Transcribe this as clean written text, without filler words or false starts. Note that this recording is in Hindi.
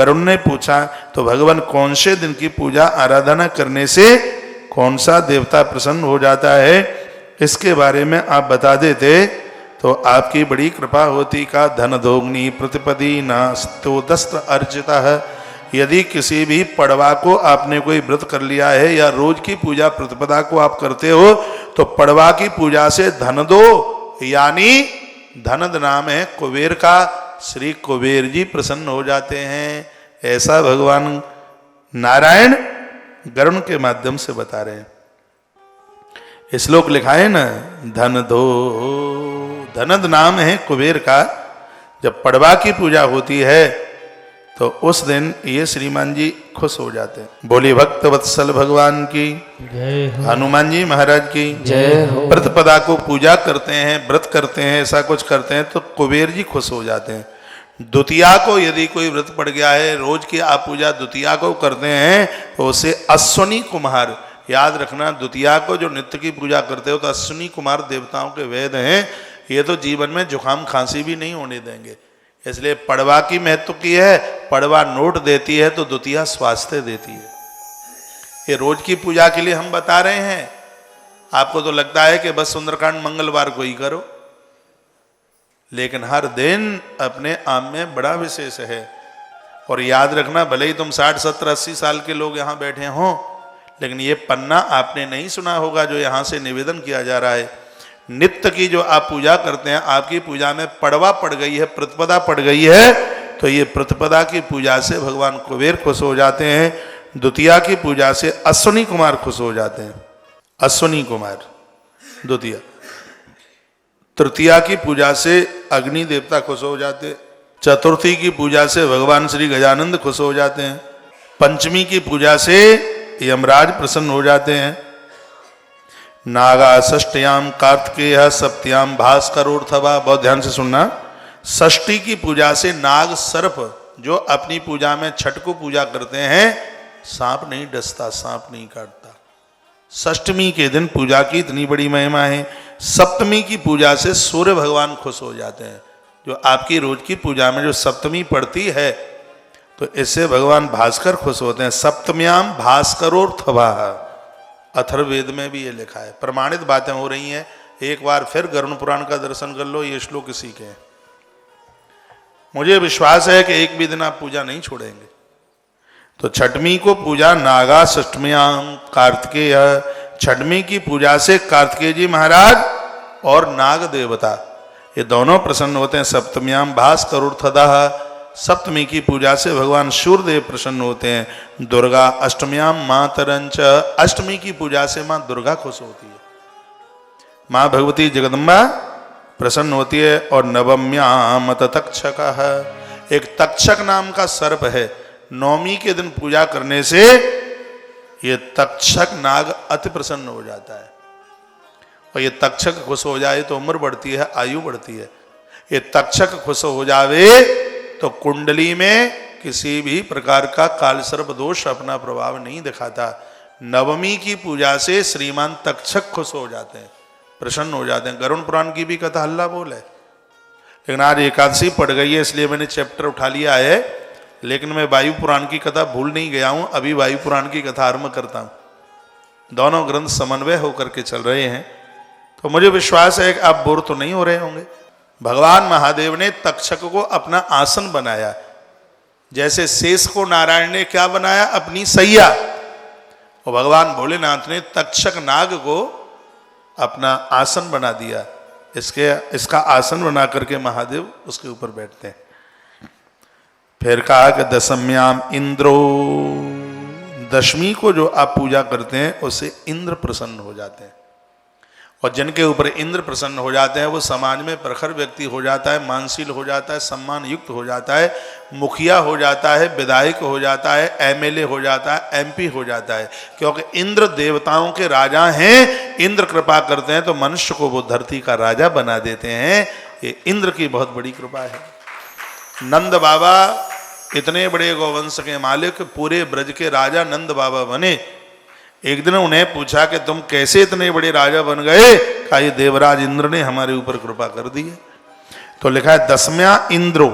गरुड़ ने पूछा तो भगवान कौन से दिन की पूजा आराधना करने से कौन सा देवता प्रसन्न हो जाता है, इसके बारे में आप बता देते तो आपकी बड़ी कृपा होती। का धन दोग्नि प्रतिपदी नास्तो दस्त्र अर्जिता है। यदि किसी भी पड़वा को आपने कोई व्रत कर लिया है या रोज की पूजा प्रतिपदा को आप करते हो तो पड़वा की पूजा से धन दो, यानी धनद नाम है कुबेर का, श्री कुबेर जी प्रसन्न हो जाते हैं। ऐसा भगवान नारायण गरुड़ के माध्यम से बता रहे हैं। श्लोक लिखा है ना, धन दो, धनद नाम है कुबेर का। जब पड़वा की पूजा होती है तो उस दिन ये श्रीमान जी खुश हो जाते हैं। बोली भक्त वत्सल भगवान की जय हो। हनुमान जी महाराज की जय हो। प्रतिपदा को पूजा करते हैं, व्रत करते हैं, ऐसा कुछ करते हैं तो कुबेर जी खुश हो जाते हैं। द्वितीया को यदि कोई व्रत पड़ गया है, रोज की आप पूजा द्वितीया को करते हैं तो उसे अश्वनी कुमार, याद रखना द्वितीया को जो नित्य की पूजा करते हो तो अश्वनी कुमार देवताओं के वेद हैं, ये तो जीवन में जुकाम खांसी भी नहीं होने देंगे। इसलिए पड़वा की महत्व की है, पड़वा नोट देती है तो द्वितीया स्वास्थ्य देती है। ये रोज की पूजा के लिए हम बता रहे हैं। आपको तो लगता है कि बस सुंदरकांड मंगलवार को ही करो, लेकिन हर दिन अपने आप में बड़ा विशेष है। और याद रखना, भले ही तुम 60, 70, 80 साल के लोग यहाँ बैठे हों, लेकिन ये पन्ना आपने नहीं सुना होगा जो यहाँ से निवेदन किया जा रहा है। नित्य की जो आप पूजा करते हैं, आपकी पूजा में पड़वा पड़ गई है, प्रतिपदा पड़ गई है, तो ये प्रतिपदा की पूजा से भगवान कुबेर खुश हो जाते हैं। द्वितीया की पूजा से अश्वनी कुमार खुश हो जाते हैं, अश्वनी कुमार द्वितीया। तृतीया की पूजा से अग्नि देवता खुश हो जाते हैं। चतुर्थी की पूजा से भगवान श्री गजानंद खुश हो जाते हैं। पंचमी की पूजा से यमराज प्रसन्न हो जाते हैं। नागा षष्ठयाम कार्तिकेय सप्तयाम भास्करोर्थवा, बहुत ध्यान से सुनना। षष्ठी की पूजा से नाग सर्प, जो अपनी पूजा में छठ को पूजा करते हैं, सांप नहीं डसता, सांप नहीं काटता। षष्टमी के दिन पूजा की इतनी बड़ी महिमा है। सप्तमी की पूजा से सूर्य भगवान खुश हो जाते हैं। जो आपकी रोज की पूजा में जो सप्तमी पड़ती है तो इससे भगवान भास्कर खुश होते हैं। सप्तम्याम भास्करोर्थवा, अथर्ववेद में भी ये लिखा है। प्रमाणित बातें हो रही हैं। एक बार फिर गरुड़ पुराण का दर्शन कर लो, ये श्लोक इसी के हैं। मुझे विश्वास है कि एक भी दिन आप पूजा नहीं छोड़ेंगे। तो छठवीं को पूजा नागा, षष्ठम्याम कार्तिकेय, छठवीं की पूजा से कार्तिकेय जी महाराज और नाग देवता ये दोनों प्रसन्न होते हैं। सप्तम्याम भास्करोर्थदः, सप्तमी की पूजा से भगवान सूर्यदेव प्रसन्न होते हैं। दुर्गा अष्टम्याम मातरंच, अष्टमी की पूजा से माँ दुर्गा खुश होती है, माँ भगवती जगदम्बा प्रसन्न होती है। और नवम्याम तक्षक, एक तक्षक नाम का सर्प है। नवमी के दिन पूजा करने से ये तक्षक नाग अति प्रसन्न हो जाता है। और ये तक्षक खुश हो जाए तो उम्र बढ़ती है, आयु बढ़ती है। ये तक्षक खुश हो जावे तो कुंडली में किसी भी प्रकार का कालसर्प दोष अपना प्रभाव नहीं दिखाता। नवमी की पूजा से श्रीमान तक्षक खुश हो जाते हैं, प्रसन्न हो जाते हैं। गरुड़ पुराण की भी कथा हल्ला बोल है, लेकिन आज एकादशी पड़ गई है इसलिए मैंने चैप्टर उठा लिया है। लेकिन मैं वायु पुराण की कथा भूल नहीं गया हूँ, अभी वायु पुराण की कथा आरंभ करता हूँ। दोनों ग्रंथ समन्वय होकर के चल रहे हैं, तो मुझे विश्वास है कि आप बोर तो नहीं हो रहे होंगे। भगवान महादेव ने तक्षक को अपना आसन बनाया, जैसे शेष को नारायण ने क्या बनाया, अपनी सैया। और भगवान भोलेनाथ ने तक्षक नाग को अपना आसन बना दिया। इसका आसन बना करके महादेव उसके ऊपर बैठते हैं। फिर कहा कि दशम्याम इंद्रो, दशमी को जो आप पूजा करते हैं उससे इंद्र प्रसन्न हो जाते हैं। और जिनके ऊपर इंद्र प्रसन्न हो जाते हैं वो समाज में प्रखर व्यक्ति हो जाता है, मानशील हो जाता है, सम्मान युक्त हो जाता है, मुखिया हो जाता है, विधायक हो जाता है, एमएलए हो जाता है, एमपी हो जाता है। क्योंकि इंद्र देवताओं के राजा हैं। इंद्र कृपा करते हैं तो मनुष्य को वो धरती का राजा बना देते हैं। ये इंद्र की बहुत बड़ी कृपा है। नंद बाबा इतने बड़े गौवंश के मालिक, पूरे ब्रज के राजा नंद बाबा बने। एक दिन उन्हें पूछा कि तुम कैसे इतने बड़े राजा बन गए? कहा ये देवराज इंद्र ने हमारे ऊपर कृपा कर दी है। तो लिखा है दसम्या इंद्रो,